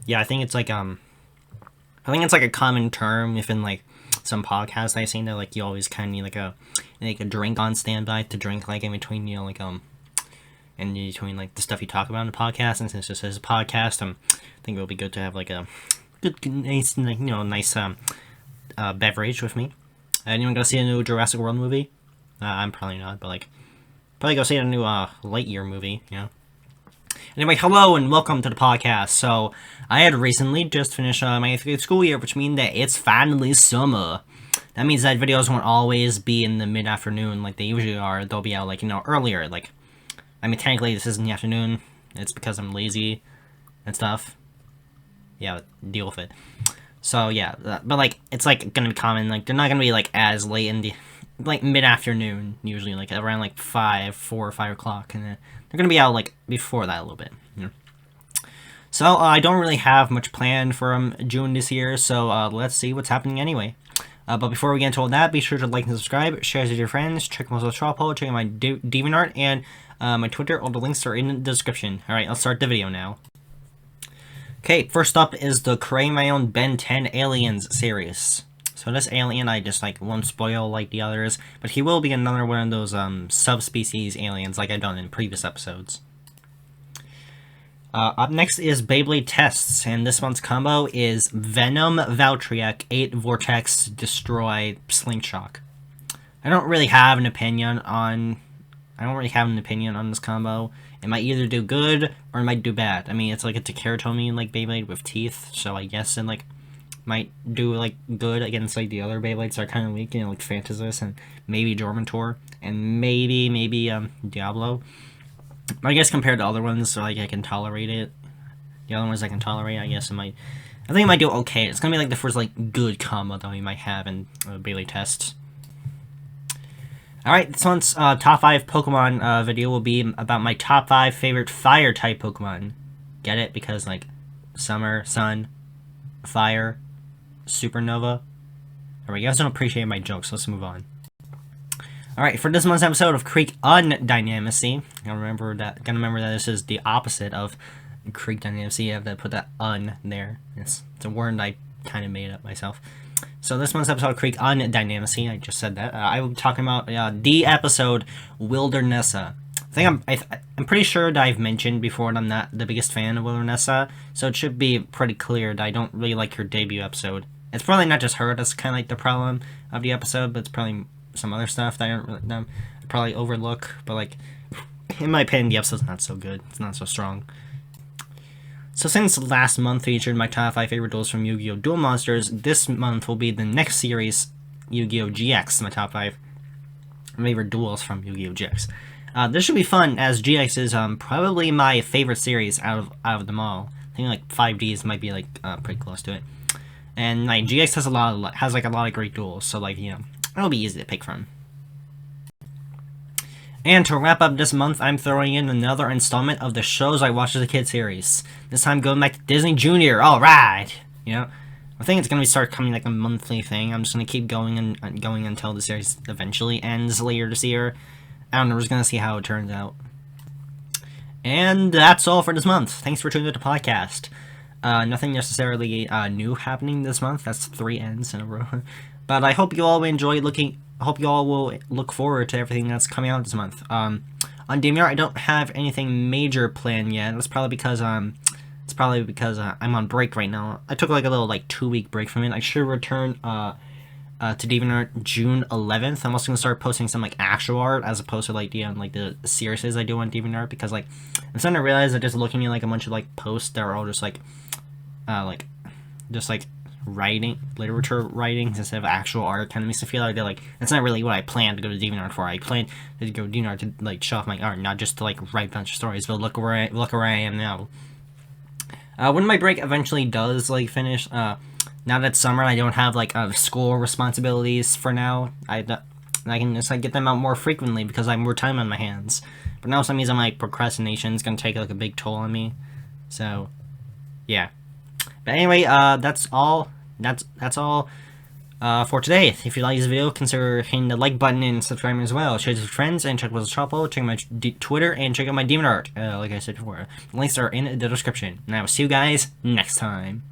Yeah, I think it's like a common term within like some podcasts I've seen that like you always kind of need like a drink on standby to drink like in between in between like the stuff you talk about in the podcast. And since this is a podcast, I think it would be good to have like a good nice beverage with me. Anyone go see a new Jurassic World movie? I'm probably not, but like probably go see a new Lightyear movie. Anyway, hello and welcome to the podcast. So, I had recently just finished my 8th grade school year, which means that it's finally summer. That means that videos won't always be in the mid-afternoon like they usually are. They'll be out, like, earlier. Like, I mean, technically this isn't the afternoon. It's because I'm lazy and stuff. Yeah, deal with it. So, yeah, but, like, it's, like, gonna be common. Like, they're not gonna be, like, as late in the, like, mid-afternoon, usually. Like, around, like, 4 or 5 o'clock, and they're gonna be out, like, before that a little bit. So, I don't really have much planned for June this year, so let's see what's happening anyway. But before we get into all that, be sure to like and subscribe, share it with your friends, check my social poll, check out my DeviantArt, and my Twitter. All the links are in the description. Alright, let's start the video now. Okay, first up is the Create My Own Ben 10 Aliens series. So this alien, I just, like, won't spoil like the others, but he will be another one of those, subspecies aliens like I've done in previous episodes. Up next is Beyblade Tests, and this one's combo is Venom Valtryek 8 Vortex Destroy Slingshock. I don't really have an opinion on this combo. It might either do good or it might do bad. I mean, it's like a Keratomi like Beyblade with teeth, so I guess it like might do like good against like the other Beyblades that are kind of weak, like Phantasus and maybe Dormantor and maybe Diablo. I guess compared to other ones, so like I can tolerate it. The other ones I can tolerate, I guess I think it might do okay. It's gonna be like the first like good combo that we might have in Beyblade Tests. Alright, this one's top 5 Pokemon video will be about my top 5 favorite fire type Pokemon. Get it? Because like Summer, Sun, Fire, Supernova. Alright, you guys don't appreciate my jokes, so let's move on. Alright, for this month's episode of Creek Undynamacy, gotta remember that this is the opposite of Creek Dynamacy. You have to put that un there. It's a word I kind of made up myself. So this month's episode of Creek Undynamacy, I just said that. I will be talking about the episode Wildernessa. I'm pretty sure that I've mentioned before that I'm not the biggest fan of Wildernessa, so it should be pretty clear that I don't really like her debut episode. It's probably not just her that's kind of like the problem of the episode, but it's probably some other stuff that I probably overlook, but like, in my opinion, the episode's not so good. It's not so strong. So since last month featured my top 5 favorite duels from Yu-Gi-Oh! Duel Monsters, this month will be the next series, Yu-Gi-Oh! GX, my top 5 favorite duels from Yu-Gi-Oh! GX. This should be fun, as GX is probably my favorite series out of them all. I think like 5Ds might be like pretty close to it. And like GX has a lot of great duels, so like it'll be easy to pick from. And to wrap up this month, I'm throwing in another installment of the shows I watched as a kid series. This time going back to Disney Junior. Alright! I think it's going to start coming like a monthly thing. I'm just going to keep going and going until the series eventually ends later this year. I don't know, we're just going to see how it turns out. And that's all for this month. Thanks for tuning in to the podcast. Nothing necessarily new happening this month. That's 3 ends in a row. But I hope you all will look forward to everything that's coming out this month. On DeviantArt, I don't have anything major planned yet. That's probably because I'm on break right now. I took like a little 2-week break from it. I should return to DeviantArt June 11th. I'm also gonna start posting some actual art as opposed to the series I do on DeviantArt, because I'm starting to realize that just looking at a bunch of posts that are all just writing, literature writings instead of actual art kind of makes me feel like it's not really what I planned to go to DeviantArt for. I planned to go to DeviantArt to show off my art, not just to write a bunch of stories. But look where I am now. When my break eventually does finish, now that it's summer, I don't have school responsibilities for now. I can just get them out more frequently because I have more time on my hands. But now some means procrastination is gonna take a big toll on me. So, yeah. But anyway, that's all. That's all for today. If you like this video, consider hitting the like button and subscribing as well. Share it with your friends and check out the Shuffle. Check out my Twitter and check out my demon art. Like I said before, the links are in the description. And I will see you guys next time.